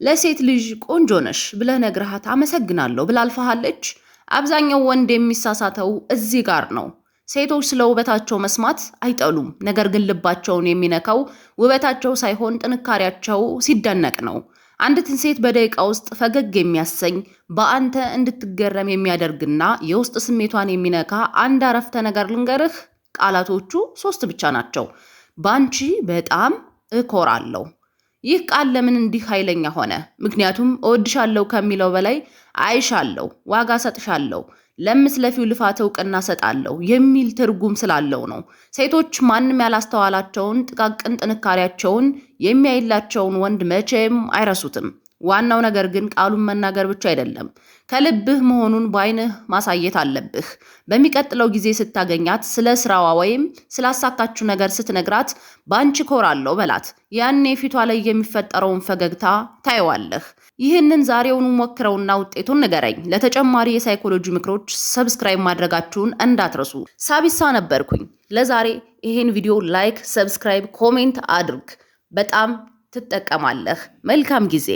ለሴት ልጅ ቆንጆ ነሽ ብለህ ነግረሃት አመሰግናለሁ ብላ አልፋሃለች። አብዛኛው ወንድ የሚሳሳተው እዚህ ጋር ነው። ሴቶች ስለ ውበታቸው መስማት አይጠሉም፣ ነገር ግን ልባቸውን የሚነካው ውበታቸው ሳይሆን ጥንካሬያቸው ሲደነቅ ነው። አንዲትን ሴት በደቂቃ ውስጥ ፈገግ የሚያሰኝ በአንተ እንድትገረም የሚያደርግና የውስጥ ስሜቷን የሚነካ አንድ አረፍተ ነገር ልንገርህ። ቃላቶቹ 3 ብቻ ናቸው። ባንቺ በጣም እኮራለሁ። ይህ ቃል ለምን እንዲህ ኃይለኛ ሆነ? ምክንያቱም እወድሻለሁ ከሚለው በላይ አይሻለሁ፣ ዋጋ ሰጥሻለሁ፣ ለምትለፊው ልፋት እውቅና ሰጣለሁ የሚል ትርጉም ስላለው ነው። ሴቶች ማንም ያላስተዋላቸውን ጥቃቅን ጥንካሬያቸውን የሚያይላቸውን ወንድ መቼም አይረሱትም። ዋናው ነገር ግን ቃሉን መናገር ብቻ አይደለም፣ ከልብህ መሆኑን በአይንህ ማሳየት አለብህ። በሚቀጥለው ጊዜ ስታገኛት ስለ ስራዋ ወይም ስላሳካችሁ ነገር ስትነግራት ባንቺ ኮራለሁ በላት። ያኔ ፊቷ ላይ የሚፈጠረውን ፈገግታ ታየዋለህ። ይህንን ዛሬውኑ ሞክረውና ውጤቱን ንገረኝ። ለተጨማሪ የሳይኮሎጂ ምክሮች ሰብስክራይብ ማድረጋችሁን እንዳትረሱ። ሳቢሳ ነበርኩኝ። ለዛሬ ይህን ቪዲዮ ላይክ፣ ሰብስክራይብ፣ ኮሜንት አድርግ። በጣም ትጠቀማለህ። መልካም ጊዜ